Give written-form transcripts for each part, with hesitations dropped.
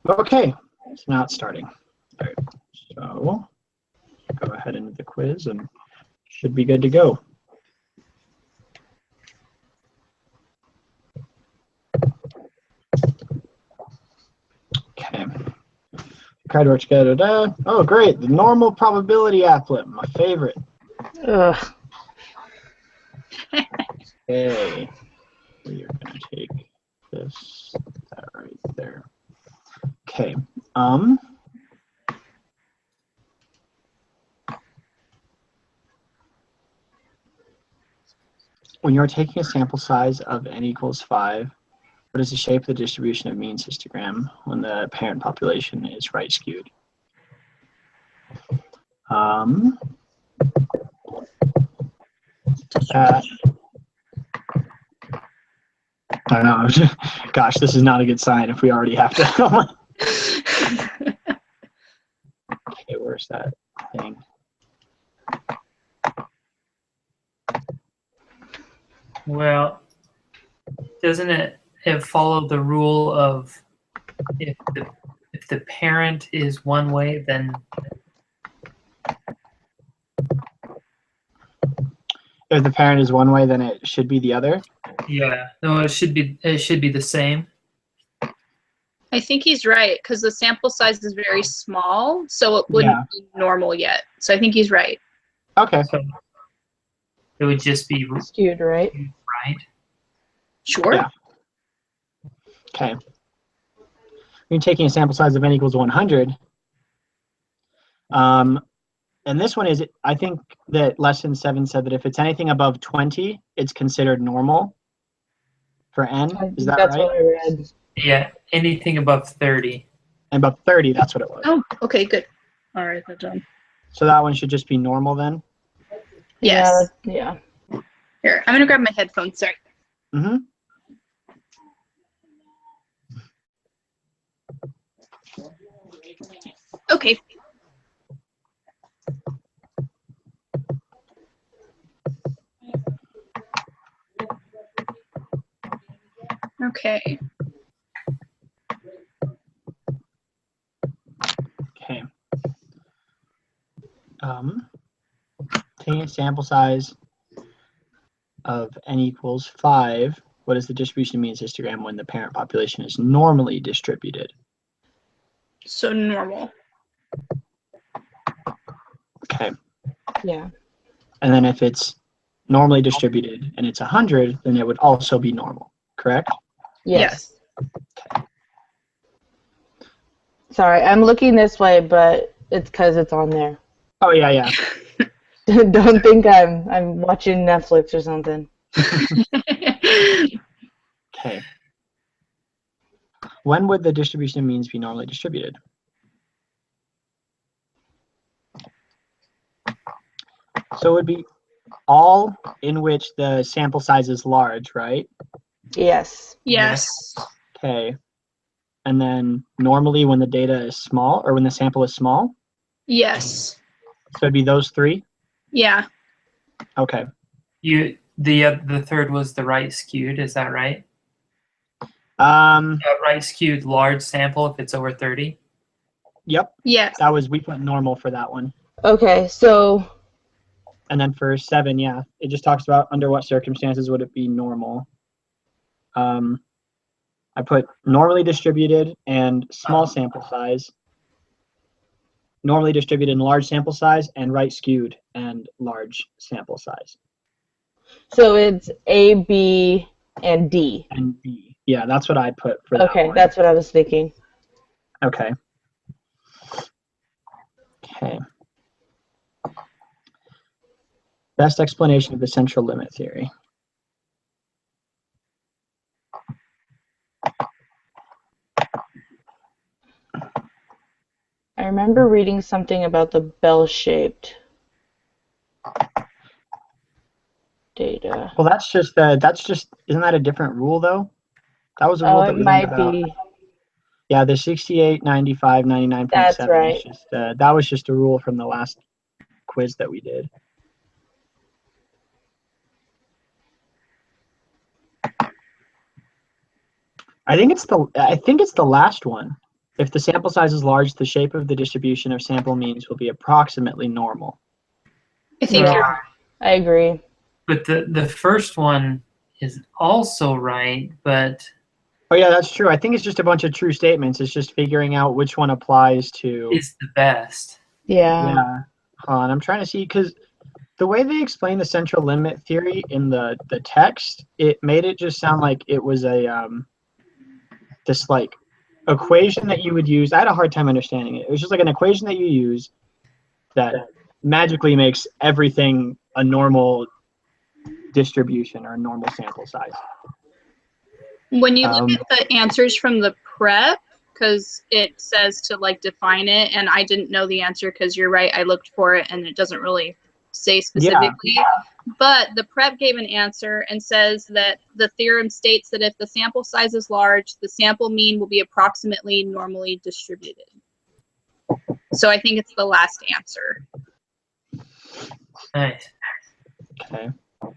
Okay, so now it's starting. All right, so go ahead into the quiz and should be good to go. Okay. Oh, great. The normal probability applet, my favorite. Ugh. Okay. We are going to take this, that right there. Okay. When you're taking a sample size of n equals 5, what is the shape of the distribution of means histogram when the parent population is right skewed? I don't know. Gosh, this is not a good sign if we already have to. Okay, where's that thing? Well, doesn't it follow the rule of if the parent is one way, then If the parent is one way, then it should be the other. yeah, no, it should be the same. I think he's right because the sample size is very small, so it wouldn't be normal yet. So I think he's right. Okay. So it would just be Skewed, right? right. Sure. Yeah. Okay. You're taking a sample size of n equals 100. And this one is, I think that lesson 7 said that if it's anything above 20, it's considered normal for n. Is that That's right? what I read. Yeah, anything above 30. And above 30, that's what it was. Oh, okay, good. All right, that's done. So that one should just be normal then? Yes. Yeah. Here, I'm gonna grab my headphones. Sorry. Mm-hmm. Okay. Okay. Okay. Taking a sample size of n equals 5, what is the distribution of means histogram when the parent population is normally distributed? So normal. Okay. Yeah. And then if it's normally distributed and it's 100, then it would also be normal, correct? Yes. Yes. Sorry, I'm looking this way, but it's because it's on there. Oh, yeah, yeah. Don't think I'm watching Netflix or something. Okay. When would the distribution of means be normally distributed? So it would be all in which the sample size is large, right? Yes. Yes. Okay. And then normally when the data is small, or when the sample is small? Yes. So it'd be those three? Yeah. Okay. The third was the right skewed, is that right? Right skewed large sample if it's over 30. Yep. Yes. That was, we put normal for that one. Okay, so And then for 7, yeah, it just talks about under what circumstances would it be normal. I put normally distributed and small sample size, normally distributed and large sample size, and right skewed and large sample size. so it's A, B, and D. And B. Yeah, that's what I put for that Okay, one. that's what I was thinking. Okay. Okay. Best explanation of the central limit theory. I remember reading something about the bell-shaped data. Well, that's just, isn't that a different rule though? That was a rule Oh, that it we learned might about. be. Yeah, the 68, 95, 99.7. That's right. Is just, that was just a rule from the last quiz that we did. I think it's the last one. If the sample size is large, the shape of the distribution of sample means will be approximately normal. I think Well, you're I agree. But the first one is also right, but Oh yeah, that's true. I think it's just a bunch of true statements. It's just figuring out which one applies to. is the best. Yeah. Yeah. Hold on, I'm trying to see because the way they explain the central limit theory in the text, it made it just sound like it was a this like equation that you would use. I had a hard time understanding it. It was just like an equation that you use that magically makes everything a normal distribution or a normal sample size. when you look at the answers from the prep, because it says to like define it, and I didn't know the answer because you're right, I looked for it and it doesn't really say specifically. But the prep gave an answer and says that the theorem states that if the sample size is large, the sample mean will be approximately normally distributed. So I think it's the last answer. Nice. Okay.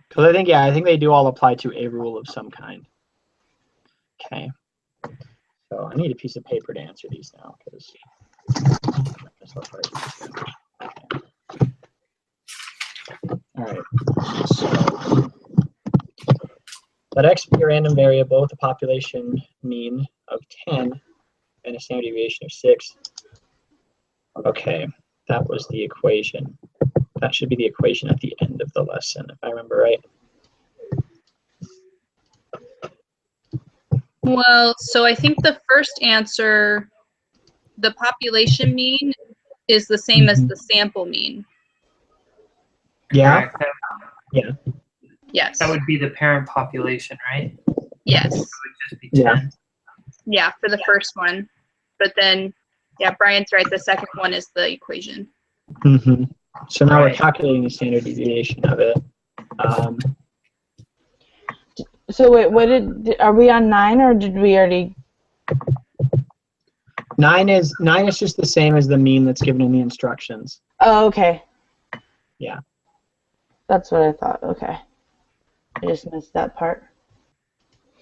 Because I think they do all apply to a rule of some kind. Okay. So I need a piece of paper to answer these now because that's so hard. Okay. All right. So let x be a random variable with a population mean of 10 and a standard deviation of 6. Okay, that was the equation. That should be the equation at the end of the lesson, if I remember right. Well, so I think the first answer, the population mean, is the same as the sample mean. Yeah. Correct. Yes. That would be the parent population, right? Yes. It would just be Yeah. 10. Yeah, for the first one. But then, yeah, Brian's right. The second one is the equation. Mm-hmm. So now we're Right. calculating the standard deviation of it. So wait, are we on 9 or did we already? 9 is just the same as the mean that's given in the instructions. Oh, okay. Yeah. That's what I thought. Okay. I just missed that part.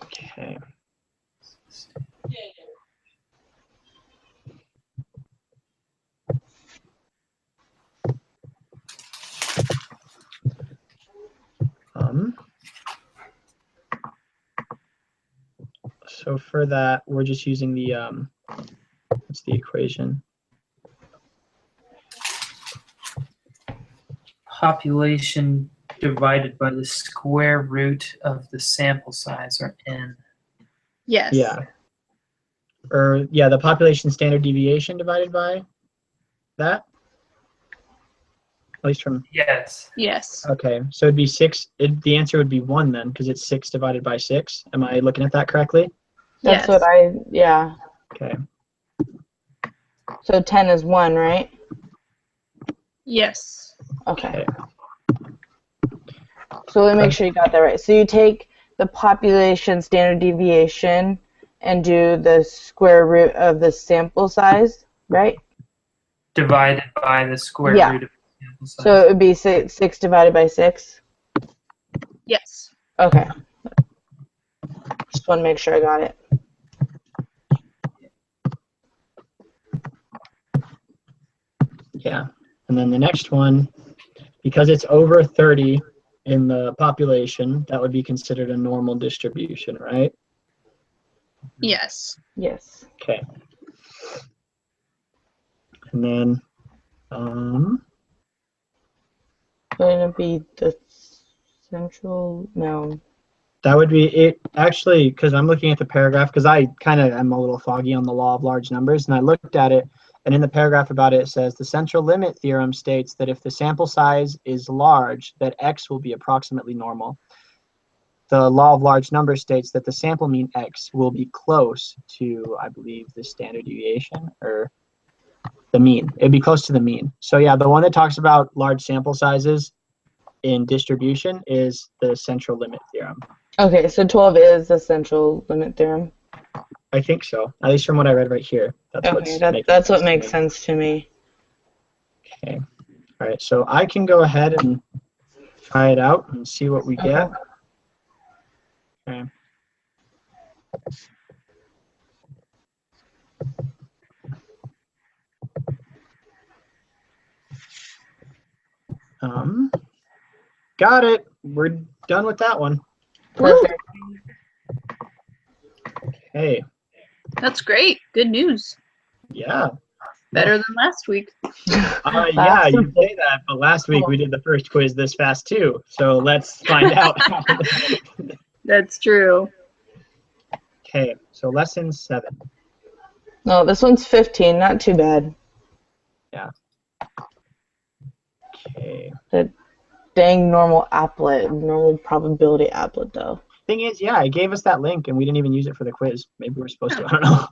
Okay. So for that, we're just using the what's the equation? Population divided by the square root of the sample size, or n. Yes. Yeah. Or yeah, the population standard deviation divided by that. At least from. Yes. Yes. Okay, so it'd be 6. The answer would be 1 then, because it's 6 divided by 6. Am I looking at that correctly? That's Yes. what yeah. Okay. So 10 is 1, right? Yes. Okay. Okay. So let me make sure you got that right. So you take the population standard deviation and do the square root of the sample size, right? Divided by the square Yeah. root of the sample size. So it would be 6 divided by 6? Yes. Okay. Just want to make sure I got it. Yeah. And then the next one, because it's over 30 in the population, that would be considered a normal distribution, right? Yes. Yes. Okay. And then, Wouldn't it be the central? No. that would be it. Actually, because I'm looking at the paragraph, because I kind of am a little foggy on the law of large numbers, and I looked at it, and in the paragraph about it, it says the central limit theorem states that if the sample size is large, that x will be approximately normal. The law of large numbers states that the sample mean x will be close to, I believe, the standard deviation or the mean. It'd be close to the mean. So yeah, the one that talks about large sample sizes in distribution is the central limit theorem. Okay, so 12 is the central limit theorem. I think so, at least from what I read right here. That's Okay, making that's what sense to makes me. sense to me. Okay. All right, so I can go ahead and try it out and see what we get. Okay. Got it. We're done with that one. Perfect. Hey, That's great. Good news. yeah. Better than last week. Yeah, you say that, but last week we did the first quiz this fast too. So let's find out. That's true. Okay, so lesson 7. No, this one's 15. Not too bad. Okay. Dang normal applet, normal probability applet though. Thing is, yeah, it gave us that link and we didn't even use it for the quiz. Maybe we're supposed to. I don't know.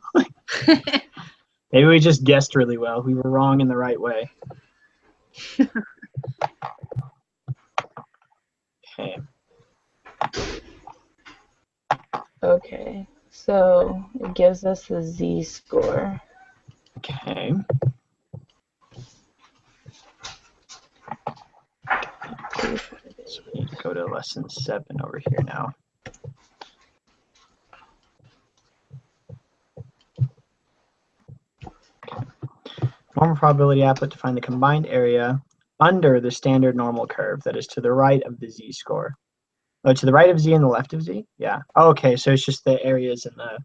Maybe we just guessed really well. We were wrong in the right way. Okay. Okay, so it gives us the z-score. Okay. So we need to go to lesson 7 over here now. Okay. Normal probability applet to find the combined area under the standard normal curve that is to the right of the z-score. Oh, to the right of z and the left of z? Yeah. Oh, okay, so it's just the areas in the...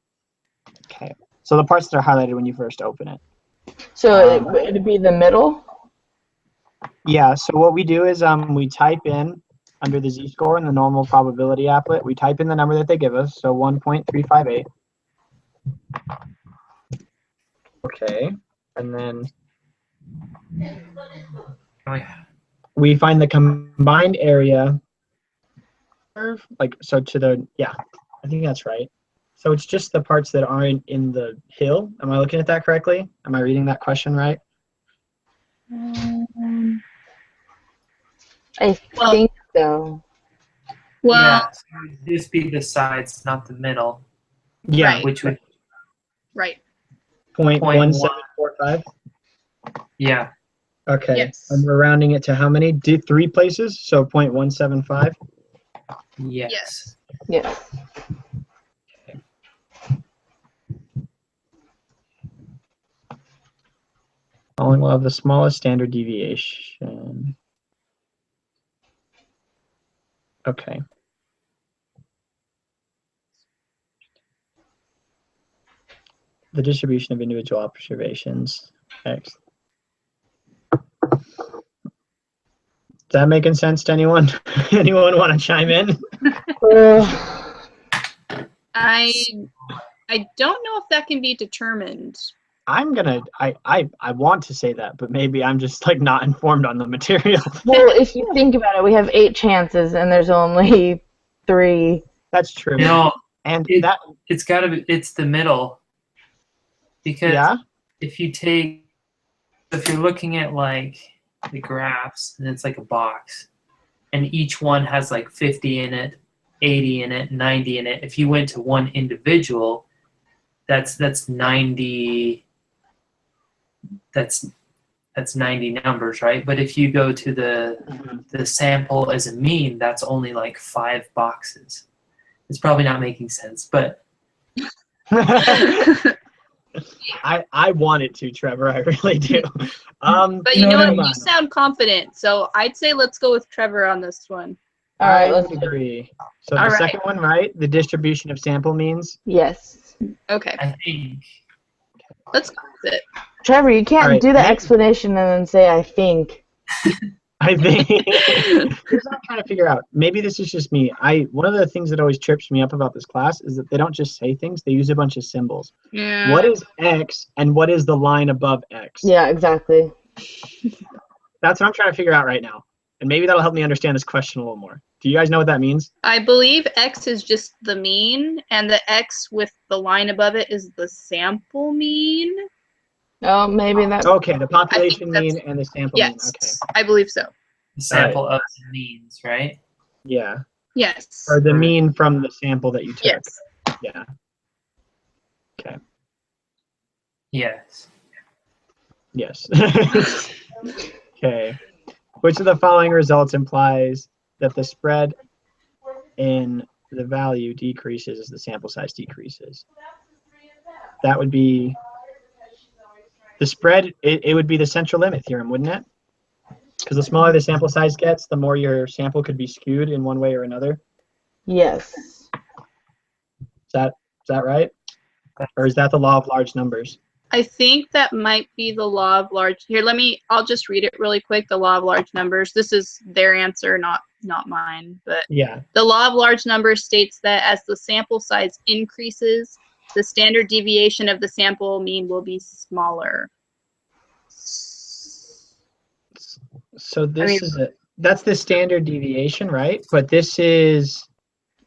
Okay. So the parts that are highlighted when you first open it. So it'd be the middle? Yeah, so what we do is we type in under the z-score in the normal probability applet, we type in the number that they give us, so 1.358. Okay, and then we find the combined area curve, like, so to the, yeah, I think that's right. So it's just the parts that aren't in the hill. Am I looking at that correctly? Am I reading that question right? I Well- think so. Well, Yeah, so it would just be the sides, not the middle, Yeah, Right. which would, right. 0.1745. yeah, Okay, Yes. and we're rounding it to how many? 3 places, so 0.175. yes. Yes. Following will have the smallest standard deviation. Okay. The distribution of individual observations. X. Is that making sense to anyone? Anyone want to chime in? I don't know if that can be determined. I'm gonna. I want to say that, but maybe I'm just like not informed on the material. Well, if you think about it, we have 8 chances and there's only 3. That's true. No, And it- that. it's gotta be, it's the middle. Because Yeah. if you're looking at like the graphs and it's like a box and each one has like 50 in it, 80 in it, 90 in it. If you went to one individual, that's 90, that's 90 numbers, right? But if you go to the sample as a mean, that's only like 5 boxes. It's probably not making sense, but I wanted to, Trevor. I really do. But you know what? never You mind. sound confident, so I'd say let's go with Trevor on this one. All right, I let's would agree. So All the right. second one, right? The distribution of sample means. Yes. Okay, I think let's go with it. Trevor, you can't All right, do the maybe- explanation and then say I think. I think here's what I'm trying to figure out. Maybe this is just me. One of the things that always trips me up about this class is that they don't just say things; they use a bunch of symbols. Yeah. What is X and what is the line above X? Yeah, exactly. That's what I'm trying to figure out right now, and maybe that'll help me understand this question a little more. Do you guys know what that means? I believe X is just the mean, and the X with the line above it is the sample mean. Oh, maybe that. Okay, the population that's- mean and the sample mean. Yes, Okay, I believe so. the sample of the means, right? yeah, Yes. or the mean from the sample that you took. Yes. Yeah. Yes. Yes. Okay. Which of the following results implies that the spread in the value decreases as the sample size decreases? That would be the spread. It would be the central limit theorem, wouldn't it? Because the smaller the sample size gets, the more your sample could be skewed in one way or another. Yes. Is that right? Or is that the law of large numbers? I think that might be the law of large. Here, I'll just read it really quick. The law of large numbers. This is their answer, not mine. But Yeah. the law of large numbers states that as the sample size increases, the standard deviation of the sample mean will be smaller. So this is it. That's the standard deviation, right? But this is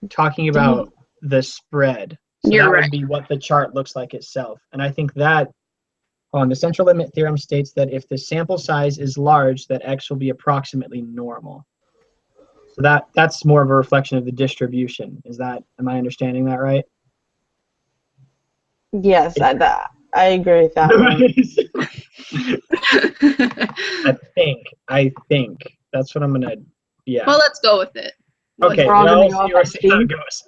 talking about the spread. So You're that right. would be what the chart looks like itself. And I think that the central limit theorem states that if the sample size is large, that x will be approximately normal. So that's more of a reflection of the distribution. Am I understanding that right? Yes, I agree with that one. I think that's what I'm gonna. Yeah. Well, let's go with it. Okay. We're all Well, gonna go we'll with see how it that goes.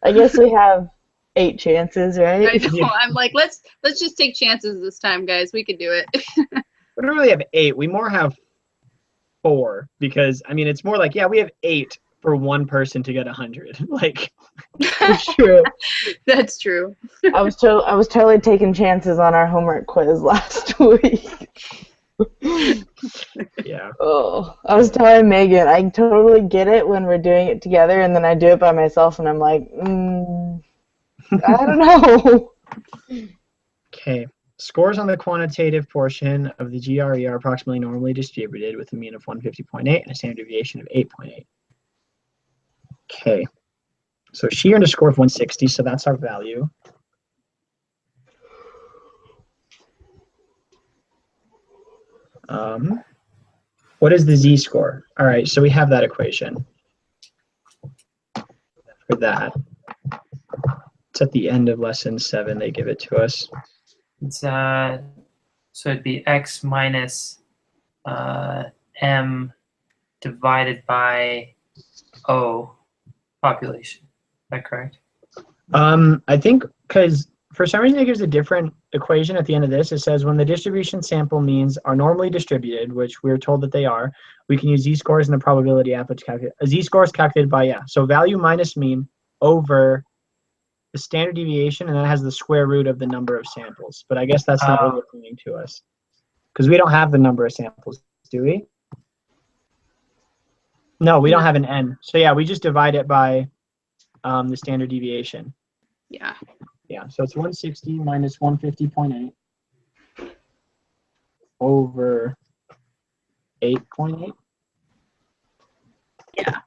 I guess we have 8 chances, right? I know. I'm like, let's just take chances this time, guys. We can do it. We don't really have 8. We more have 4 because I mean it's more like we have 8 for one person to get 100. Like It's true. That's true. I was totally taking chances on our homework quiz last week. yeah. Oh, I was telling Megan, I totally get it when we're doing it together, and then I do it by myself, and I'm like, I don't know. Okay. Scores on the quantitative portion of the GRE are approximately normally distributed with a mean of 150.8 and a standard deviation of 8.8. Okay. So she earned a score of 160, so that's our value. What is the z-score? All right, so we have that equation for that. It's at the end of lesson 7. They give it to us. It's so it'd be x minus m divided by O population. Is that correct? I think because for some reason it gives a different equation at the end of this. It says when the distribution sample means are normally distributed, which we're told that they are, we can use z-scores in the probability applet to calculate. A z-score is calculated by so value minus mean over the standard deviation, and that has the square root of the number of samples. But I guess that's not really appealing to us because we don't have the number of samples, do we? No, we don't have an n. So we just divide it by the standard deviation. Yeah. Yeah, so it's 160 minus 150.8 over 8.8. Yeah.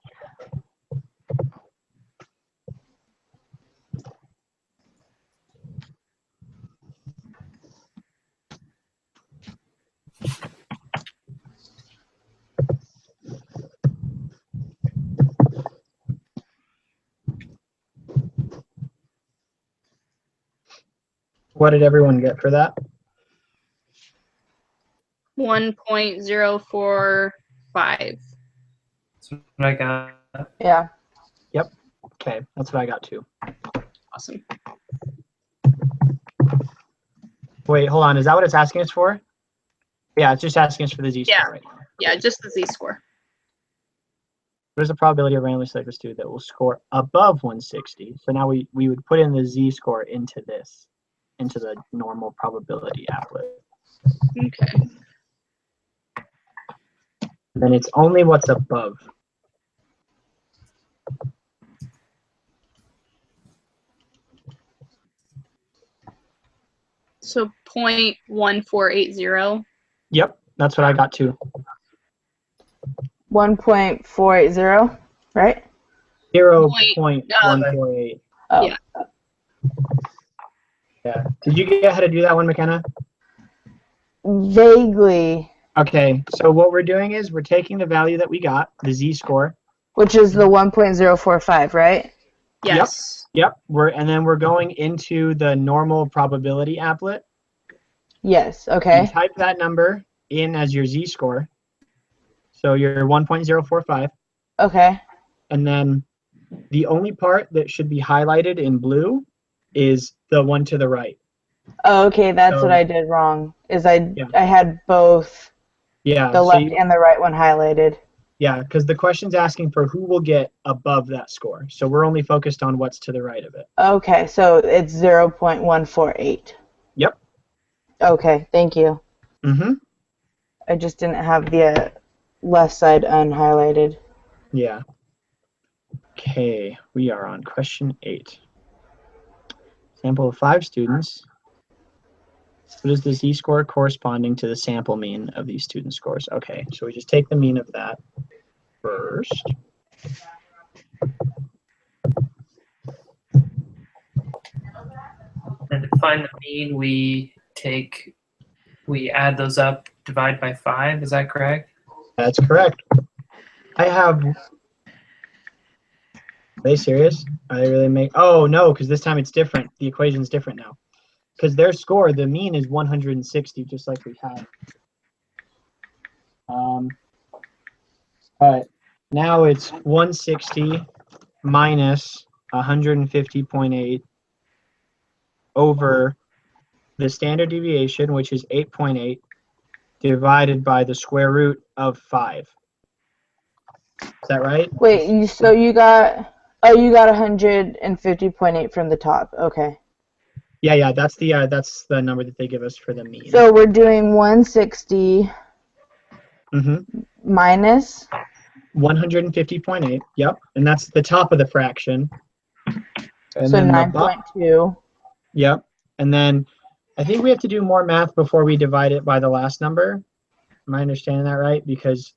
What did everyone get for that? 1.045. That's what I got. Yeah. Okay, that's what I got too. Awesome. Wait, hold on. Is that what it's asking us for? Yeah, it's just asking us for the z-score Yeah. right now. Yeah, just the z-score. What is the probability of randomly selected student that will score above 160? So now we would put in the z-score into the normal probability applet. Okay. Then it's only what's above. So 0.1480. Yep, that's what I got too. 1.480, right? 0.148. Oh. Yeah. Yeah. Did you get how to do that one, McKenna? Vaguely, Okay, so what we're doing is we're taking the value that we got, the z-score. which is the 1.045, right? Yes. Yep. And then we're going into the normal probability applet. Yes, You okay. type that number in as your z-score. So your 1.045. Okay. And then the only part that should be highlighted in blue is the one to the right. Oh, okay, that's So- what I did wrong. Is I Yeah. I had both Yeah. the so left and the right one highlighted. yeah, because the question's asking for who will get above that score. So we're only focused on what's to the right of it. Okay, so it's 0.148. Yep. Okay, thank you. Mm-hmm. I just didn't have the left side unhighlighted. Yeah. Okay, we are on question 8. Sample of 5 students. What is the z-score corresponding to the sample mean of these student scores? Okay, so we just take the mean of that first. And to find the mean, we add those up, divide by 5. Is that correct? That's correct. I have. Are they serious? Are they really Oh no, because this time it's different. The equation's different now. Because their score, the mean is 160, just like we had. But now it's 160 minus 150.8 over the standard deviation, which is 8.8, divided by the square root of 5. Is that right? Wait, so you got 150.8 from the top. Okay. Yeah, that's the number that they give us for the mean. So we're doing 160 Mm-hmm. minus 150.8. Yep, and that's the top of the fraction. And so then the 9.2. Yep, and then I think we have to do more math before we divide it by the last number. Am I understanding that right? Because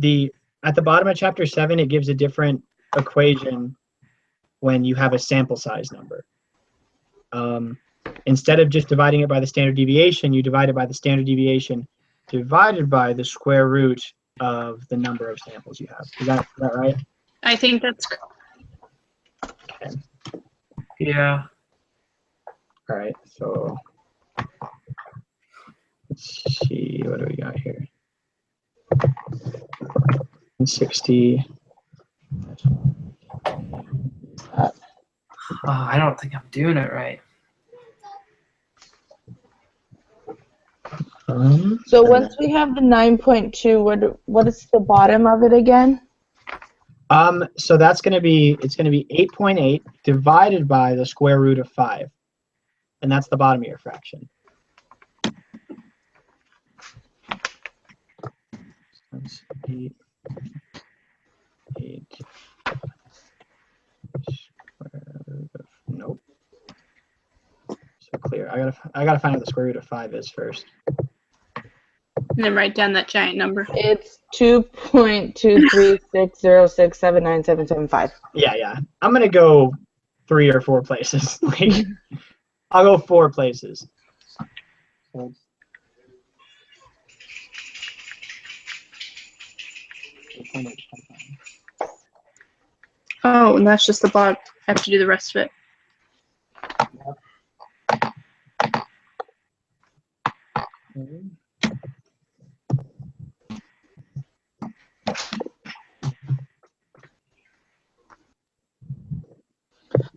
at the bottom of chapter 7, it gives a different equation when you have a sample size number. Instead of just dividing it by the standard deviation, you divide it by the standard deviation divided by the square root of the number of samples you have. Is that right? I think that's Okay. Yeah. All right. So let's see. What do we got here? 60. I don't think I'm doing it right. So once we have the 9.2, what is the bottom of it again? So it's going to be 8.8 divided by the square root of 5, and that's the bottom of your fraction. That's 8. Square root of, nope. So clear. I gotta find out what the square root of 5 is first. and then write down that giant number. It's 2.23606797775. Yeah. I'm gonna go 3 or 4 places. Like, I'll go 4 places. So Oh, and that's just the bottom. I have to do the rest of it.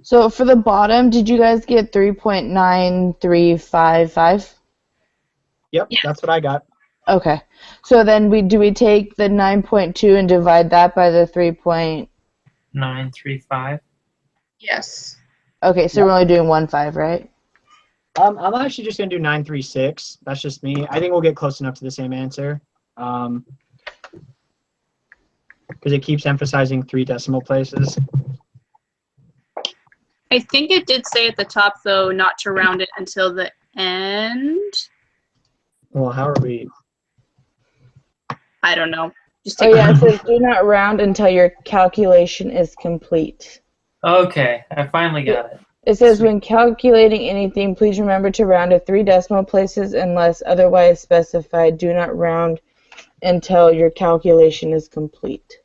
So for the bottom, did you guys get 3.9355? Yep, Yeah. that's what I got. Okay. So then do we take the 9.2 and divide that by the 3. 935. Yes. Okay, so we're only doing 1.5, right? I'm actually just gonna do 936. That's just me. I think we'll get close enough to the same answer. Because it keeps emphasizing 3 decimal places. I think it did say at the top, though, not to round it until the end. Well, how are we? I don't know. Just Oh take yeah, it says do not round until your calculation is complete. Okay, I finally got it. It says when calculating anything, please remember to round to 3 decimal places unless otherwise specified. Do not round until your calculation is complete.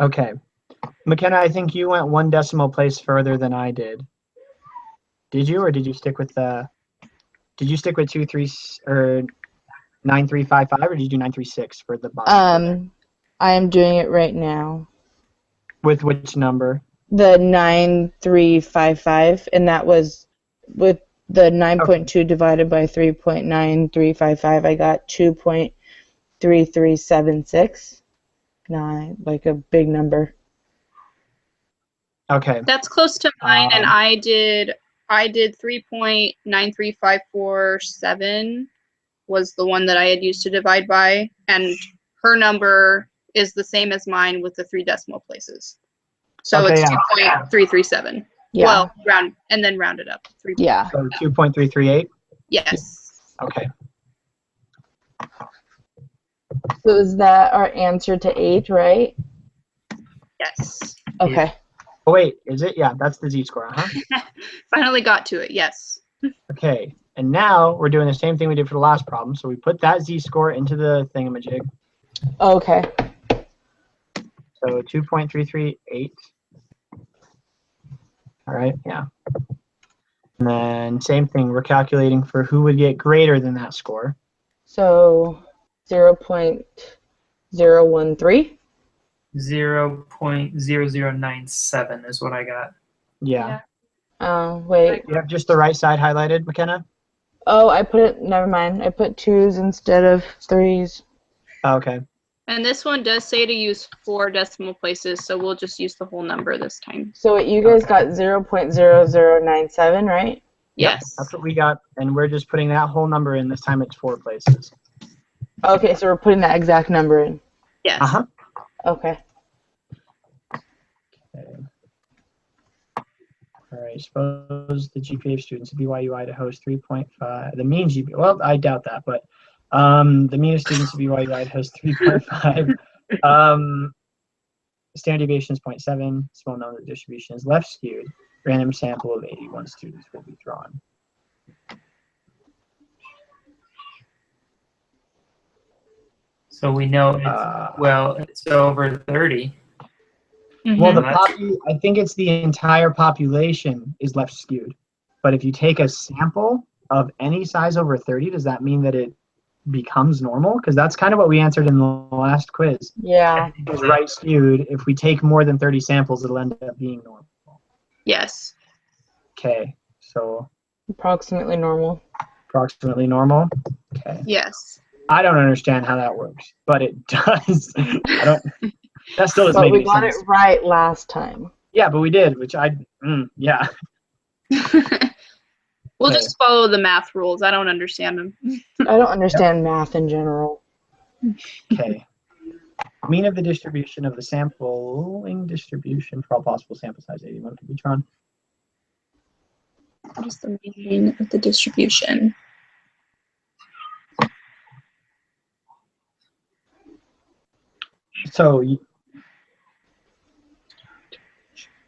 Okay, McKenna, I think you went 1 decimal place further than I did. Did you, or did you stick with the? Did you stick with 9355, or did you do 936 for the bottom? I am doing it right now. With which number? The 9355, and that was with the 9.2 divided by 3.9355, I got 2.3376. Like a big number. Okay. That's close to mine, and Um, I did 3.93547 was the one that I had used to divide by, and her number is the same as mine with the 3 decimal places. So Okay, it's yeah. 2.337. Yeah. Well, round and then round it up. 3. Yeah. So 2.338. Yes. Okay. So is that our answer to 8, right? Yes. Okay. Oh wait, is it? Yeah, that's the z-score. Finally got to it. Yes. Okay. And now we're doing the same thing we did for the last problem. So we put that z-score into the thingamajig. Okay. So 2.338. All right, yeah. And then same thing, we're calculating for who would get greater than that score. So 0.013. 0.0097 is what I got. Yeah. Wait. You have just the right side highlighted, McKenna? Oh, I put it, never mind. I put 2s instead of 3s. Okay. And this one does say to use 4 decimal places, so we'll just use the whole number this time. So you guys got 0.0097, right? Yes. That's what we got. And we're just putting that whole number in. This time it's 4 places. Okay, so we're putting that exact number in. Yes. Uh-huh. Okay. Okay. All right, suppose the GPA of students at BYU Idaho is 3.5. The mean GPA, well, I doubt that, but the mean of students at BYU Idaho is 3.5. Standard deviation is 0.7. Small number of distribution is left skewed. Random sample of 81 students will be drawn. So we know it's over 30. Well, Mhm. I think it's the entire population is left skewed. But if you take a sample of any size over 30, does that mean that it becomes normal? Because that's kind of what we answered in the last quiz. Yeah. It was right skewed. If we take more than 30 samples, it'll end up being normal. Yes. Okay, so Approximately normal. approximately normal. Okay. Yes. I don't understand how that works, but it does. I don't. That still doesn't But make we any got sense. it right last time. Yeah, but we did, which yeah. We'll Okay. just follow the math rules. I don't understand them. I don't understand math in general. Okay. Mean of the distribution of the sampling distribution for all possible sample size 81 can be drawn. What is the meaning of the distribution?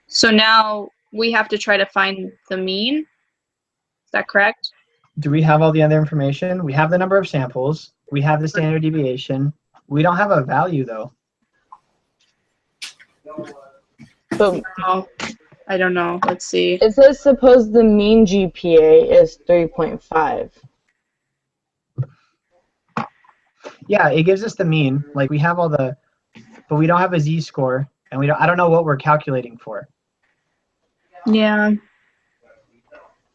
So now we have to try to find the mean. Is that correct? Do we have all the other information? We have the number of samples. We have the standard deviation. We don't have a value though. But Oh, I don't know. Let's see. it says suppose the mean GPA is 3.5. Yeah, it gives us the mean. Like we have all the, but we don't have a z-score, and I don't know what we're calculating for. Yeah.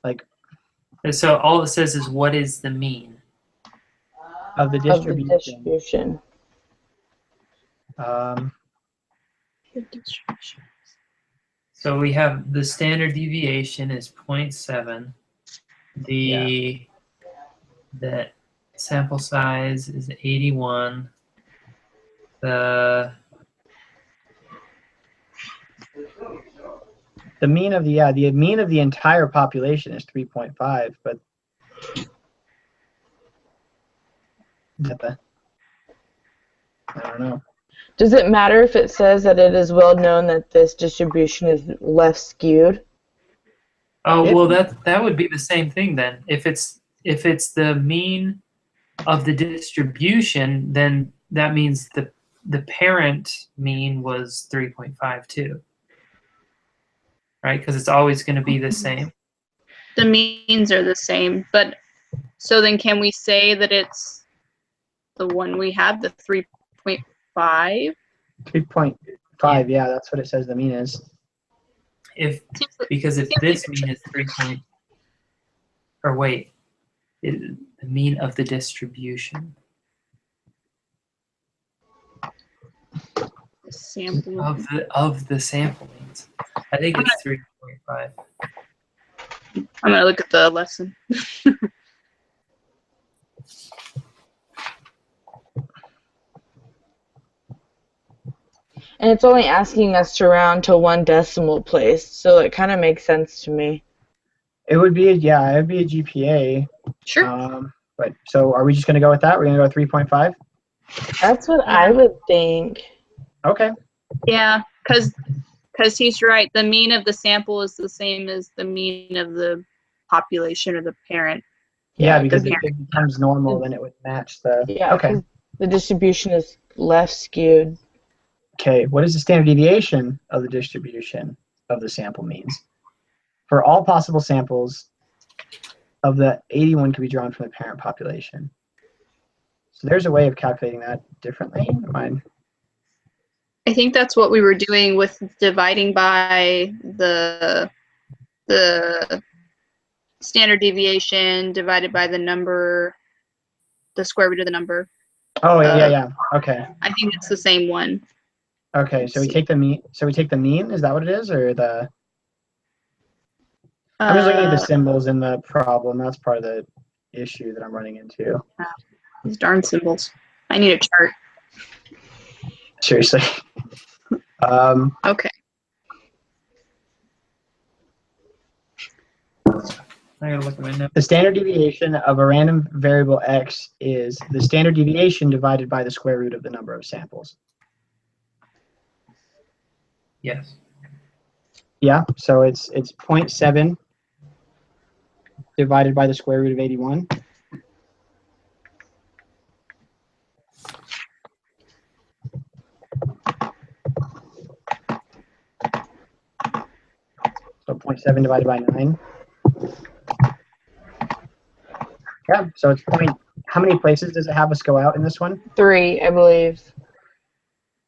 Like And so all it says is what is the mean? of the Of the distribution. distribution. So we have the standard deviation is 0.7. The sample size is 81. The mean of the mean of the entire population is 3.5, but I don't know. Does it matter if it says that it is well known that this distribution is left skewed? Oh, well, that would be the same thing then. If it's the mean of the distribution, then that means the parent mean was 3.5 too, right? Because it's always going to be the same. The means are the same, but so then can we say that it's the one we have, the 3.5? 3.5, yeah, that's what it says the mean is. Because if this mean is 3. or wait, the mean of the distribution Sample. of the sample means. I think it's 3.5. I'm gonna look at the lesson. And it's only asking us to round to 1 decimal place, so it kind of makes sense to me. It would be, yeah, it would be a GPA. Sure. But so are we just going to go with that? We're going to go 3.5? That's what I would think. Okay. Yeah, because he's right. The mean of the sample is the same as the mean of the population or the parent. Yeah, because the if it becomes normal, then it would match the. Yeah, Okay. 'cause the distribution is left skewed. Okay. What is the standard deviation of the distribution of the sample means? For all possible samples of the 81 can be drawn from the parent population. So there's a way of calculating that differently. I think that's what we were doing with dividing by the standard deviation divided by the number, the square root of the number. Oh yeah. Okay. I think it's the same one. Okay. So we take the mean. So we take the mean. Is that what it is, or the? I'm just looking at the symbols in the problem. That's part of the issue that I'm running into. These darn symbols. I need a chart. Seriously. Okay. I gotta look at my notes. The standard deviation of a random variable x is the standard deviation divided by the square root of the number of samples. Yes. Yeah, so it's 0.7 divided by the square root of 81. So 0.7 divided by 9. Yeah, so it's how many places does it have us go out in this one? 3, I believe.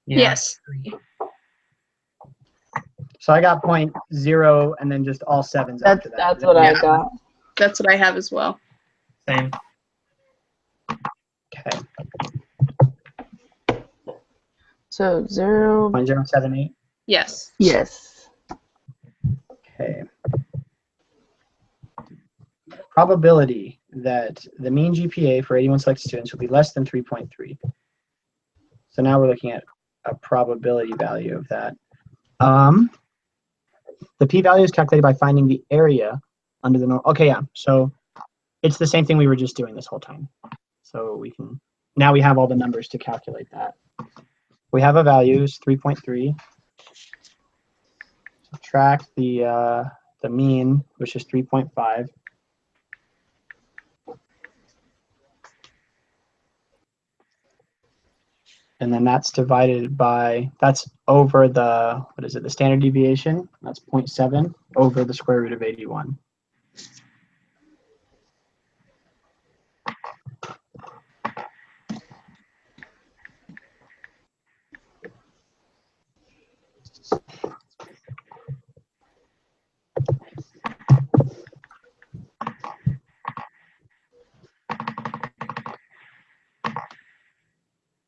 Yeah. Yes. So I got 0.0 and then just all sevens after that. That's what I got. That's what I have as well. Same. Okay. So 0. 0.078. Yes. Yes. Okay. Probability that the mean GPA for 81 selected students will be less than 3.3. So now we're looking at a probability value of that. The p-value is calculated by finding the area under the norm. Okay, yeah. So it's the same thing we were just doing this whole time. So now we have all the numbers to calculate that. We have a value is 3.3. Subtract the mean, which is 3.5. And then that's divided by, that's over the, what is it, the standard deviation? That's 0.7 over the square root of 81.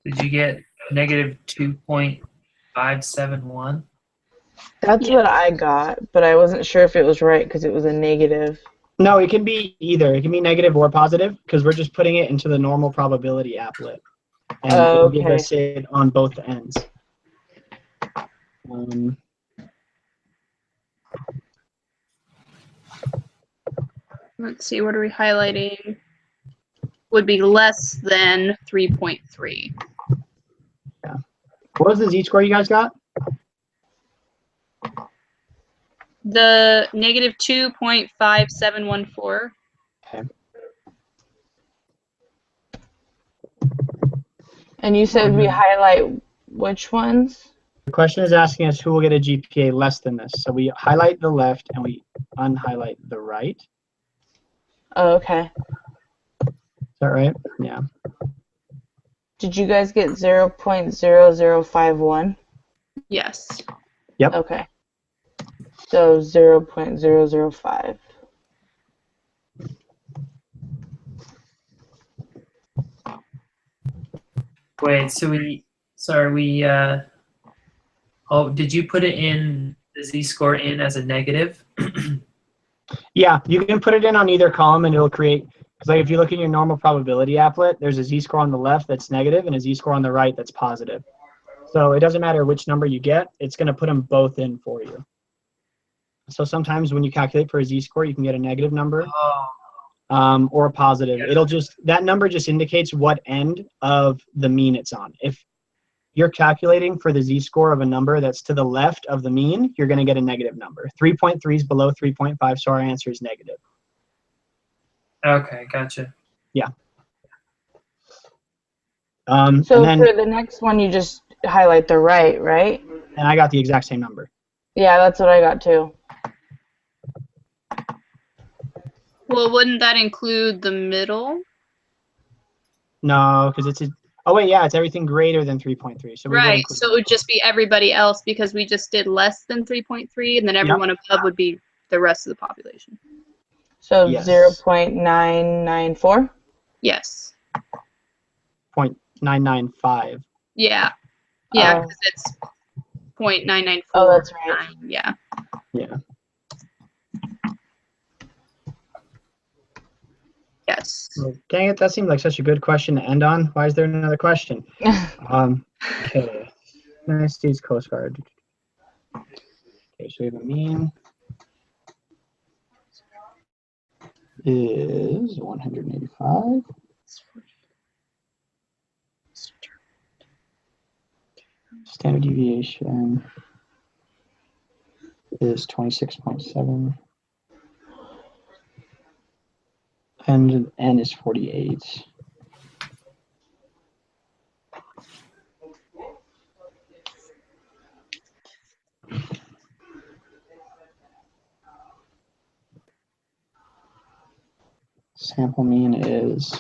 Did you get negative 2.571? That's what I got, but I wasn't sure if it was right because it was a negative. No, it can be either. It can be negative or positive because we're just putting it into the normal probability applet. And it'll give us it on both ends. Let's see, what are we highlighting? Would be less than 3.3. Yeah. What was the z-score you guys got? The negative 2.5714. Okay. And you said we highlight which ones? The question is asking us who will get a GPA less than this. So we highlight the left and we unhighlight the right. Oh, okay. Is that right? Yeah. Did you guys get 0.0051? Yes. Yep. Okay. So 0.005. Wait, oh, did you put it in the z-score in as a negative? Yeah, you can put it in on either column and it'll create, because like if you look at your normal probability applet, there's a z-score on the left that's negative and a z-score on the right that's positive. So it doesn't matter which number you get, it's going to put them both in for you. So sometimes when you calculate for a z-score, you can get a negative number Oh, or a positive. It'll just, that number just indicates what end of the mean it's on. If you're calculating for the z-score of a number that's to the left of the mean, you're going to get a negative number. 3.3 is below 3.5, so our answer is negative. okay, gotcha. So and then for the next one, you just highlight the right, right? and I got the exact same number. Yeah, that's what I got too. Well, wouldn't that include the middle? No, because it's a, oh wait, yeah, it's everything greater than 3.3. So we would Right. include So it would just be everybody else because we just did less than 3.3, and then everyone above would be the rest of the population. So Yes. 0.994. Yes. 0.995. Yeah. Yeah, Oh. because it's 0.994. Oh, that's right. Yeah. Yeah. Yes. Well, dang it, that seemed like such a good question to end on. Why is there another question? Okay. United States Coast Guard. Okay, so we have a mean is 185. Standard deviation is 26.7. And N is 48. Sample mean is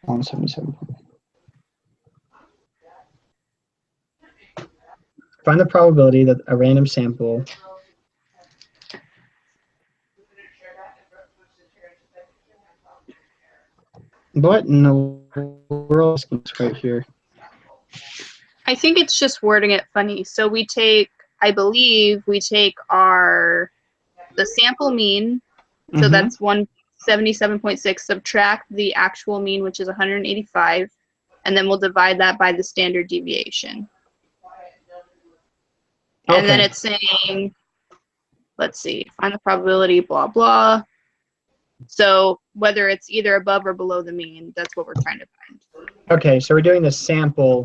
177. Find the probability that a random sample what in the world is this right here? I think it's just wording it funny. So we take, I believe, we take the sample mean, so Mhm. that's 177.6, subtract the actual mean, which is 185, and then we'll divide that by the standard deviation. And then Okay. it's saying, let's see, find the probability, blah, blah. So whether it's either above or below the mean, that's what we're trying to find. Okay, so we're doing the sample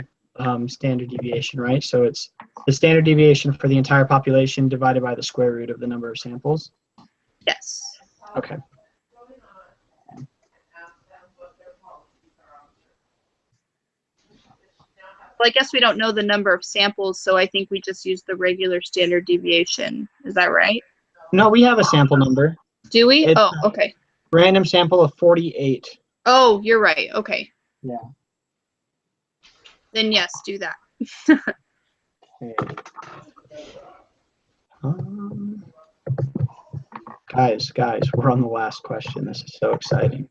standard deviation, right? So it's the standard deviation for the entire population divided by the square root of the number of samples. Yes. Okay. Well, I guess we don't know the number of samples, so I think we just use the regular standard deviation. Is that right? No, we have a sample number. Do we? It's Oh, okay. Random sample of 48. Oh, you're right. Okay. Yeah. Then yes, do that. Okay. Guys, we're on the last question. This is so exciting.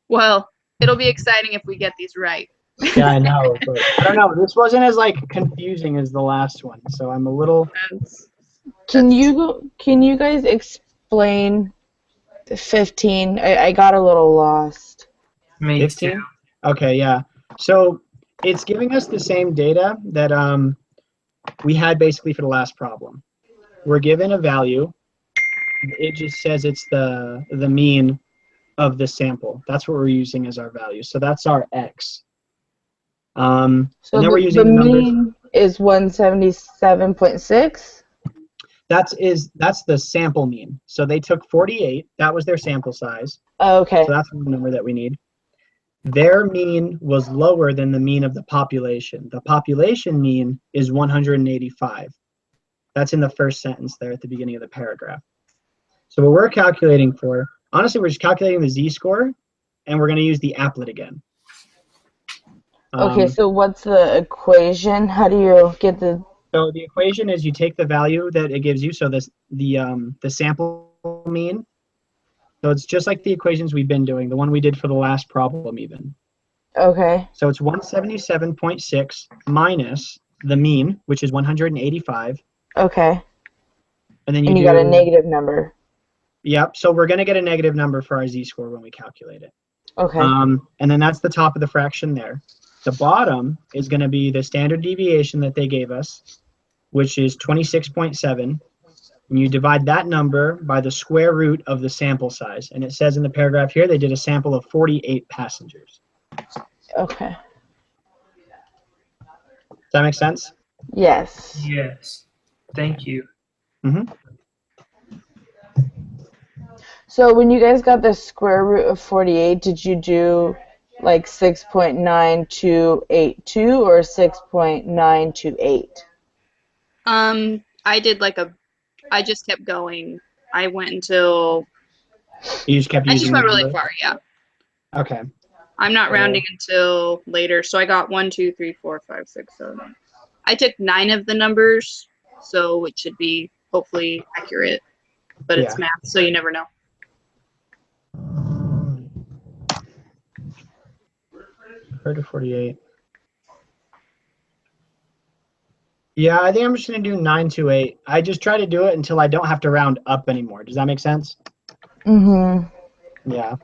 Well, it'll be exciting if we get these right. Yeah, I know, but I don't know. This wasn't as like confusing as the last one, so I'm a little. Can you guys explain the 15? I got a little lost. Me 15? too. Okay, yeah. So it's giving us the same data that we had basically for the last problem. We're given a value. It just says it's the mean of the sample. That's what we're using as our value. So that's our x. So and then we're the using the numbers. mean is 177.6. That's the sample mean. So they took 48. That was their sample size. Okay. So that's the number that we need. Their mean was lower than the mean of the population. The population mean is 185. That's in the first sentence there at the beginning of the paragraph. So what we're calculating for, honestly, we're just calculating the z-score, and we're going to use the applet again. Okay, so what's the equation? How do you get the... So the equation is you take the value that it gives you, so the sample mean. So it's just like the equations we've been doing, the one we did for the last problem even. Okay. So it's 177.6 minus the mean, which is 185. Okay. And then And you do, got a negative number. Yep. So we're going to get a negative number for our z-score when we calculate it. Okay. And then that's the top of the fraction there. The bottom is going to be the standard deviation that they gave us, which is 26.7. And you divide that number by the square root of the sample size. And it says in the paragraph here, they did a sample of 48 passengers. Okay. Does that make sense? Yes. Yes. Thank you. So when you guys got the square root of 48, did you do like 6.9282 or 6.928? I did I just kept going. I went until, You just kept I using just went the really number? far, yeah. Okay. I'm not rounding until later, so I got 1, 2, 3, 4, 5, 6, 7. I took 9 of the numbers, so it should be hopefully accurate. But it's Yeah. math, so you never know. Square root of 48. Yeah, I think I'm just going to do 928. I just try to do it until I don't have to round up anymore. Does that make sense? Mm-hmm. Yeah.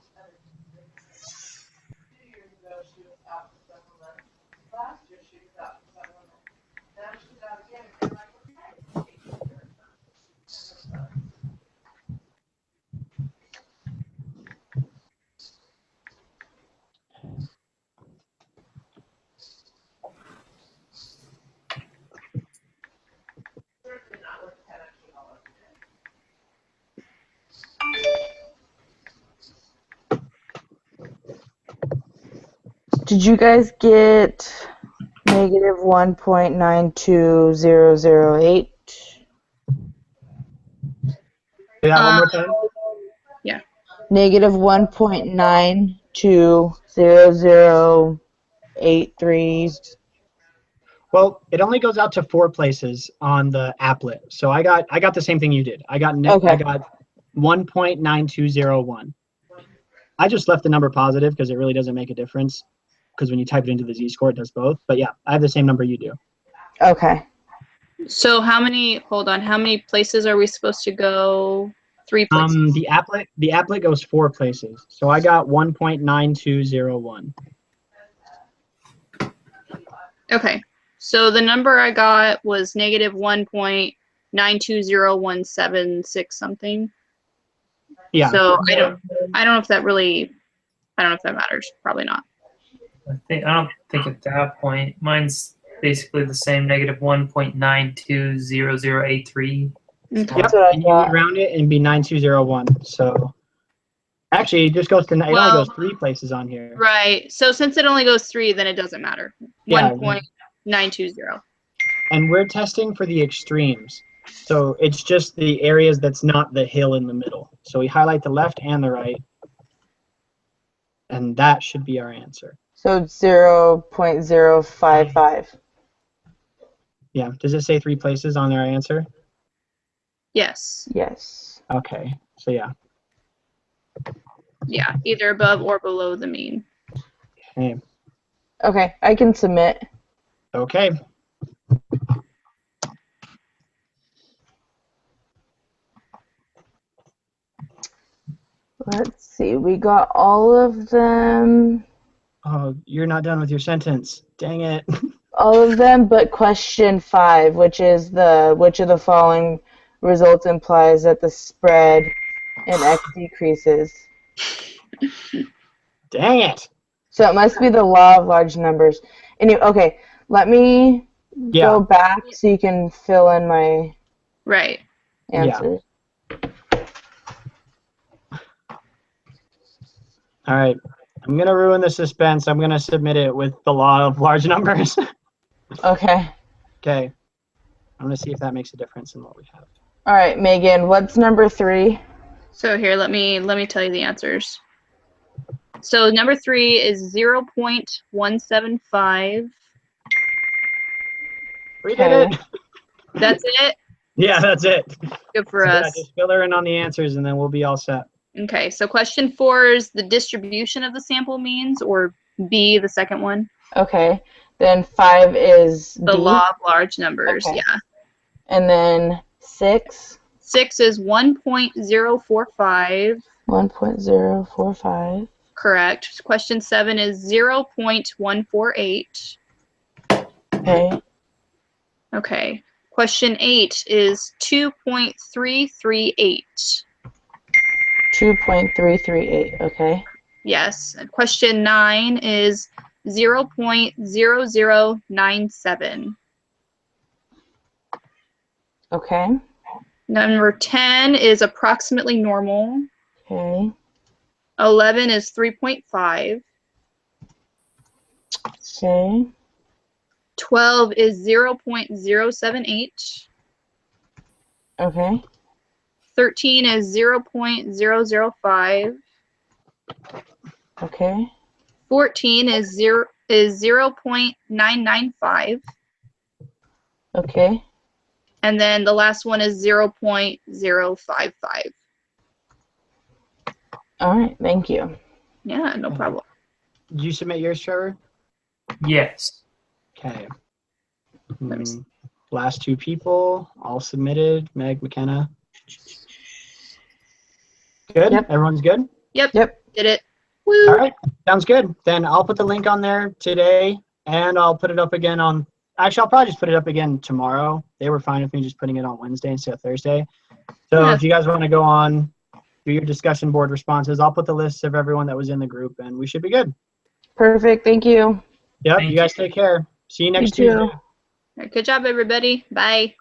Did you guys get negative 1.92008? Say that one more time. Negative 1.92008. Well, it only goes out to 4 places on the applet. So I got the same thing you did. I got Okay. 1.9201. I just left the number positive because it really doesn't make a difference. Because when you type it into the z-score, it does both. But yeah, I have the same number you do. Okay. So how many places are we supposed to go? 3 places. The applet goes 4 places. So I got 1.9201. Okay. So the number I got was negative 1.920176 something. Yeah. So I don't know if that matters. Probably not. I don't think at that point. Mine's basically the same, negative 1.920083. Okay. Yep. That's what I And you would thought. round it and be 9201. So actually, it just goes to, it only Well, goes 3 places on here. Right. So since it only goes 3, then it doesn't matter. Yeah. 1.920. And we're testing for the extremes. So it's just the areas that's not the hill in the middle. So we highlight the left and the right. And that should be our answer. So it's 0.055. Yeah. Does it say 3 places on their answer? Yes. Yes. Okay. So yeah. Yeah. Either above or below the mean. Okay. Okay, I can submit. Okay. Let's see, we got all of them. Oh, you're not done with your sentence. Dang it. All of them but question 5, which of the following results implies that the spread in x decreases. Dang it. So it must be the law of large numbers. Anyway, okay, let me go back so you can fill in my Right. answers. All right. I'm going to ruin the suspense. I'm going to submit it with the law of large numbers. Okay. Okay. I'm going to see if that makes a difference in what we have. All right, Megan, what's number 3? So here, let me tell you the answers. So number 3 is 0.175. We did it. That's it? Yeah, that's it. Good for So, us. yeah, just fill her in on the answers and then we'll be all set. Okay, so question 4 is the distribution of the sample means, or B, the second one. Okay. Then 5 is The D. law of large numbers. Okay. Yeah. And then 6, 6 is 1.045. 1.045. Correct. Question 7 is 0.148. Okay. Okay. Question 8 is 2.338. 2.338. Okay. Yes. And question 9 is 0.0097. Okay. Number 10 is approximately normal. Okay. 11 is 3.5. Okay. 12 is 0.078. Okay. 13 is 0.005. Okay. 14 is 0.995. Okay. And then the last one is 0.055. All right. Thank you. Yeah, no problem. Did you submit yours, Trevor? Yes. Okay. Let me see. Last 2 people, all submitted. Meg, McKenna. Good? Yep. Everyone's good? Yep. Yep. Did it. Woo. All right. Sounds good. Then I'll put the link on there today, and I'll put it up again on... Actually, I'll probably just put it up again tomorrow. They were fine with me just putting it on Wednesday instead of Thursday. So Yeah. if you guys want to go on, do your discussion board responses, I'll put the list of everyone that was in the group, and we should be good. Perfect. Thank you. Yep. Thank You guys take care. See you next You too. Tuesday. All right, good job, everybody. Bye.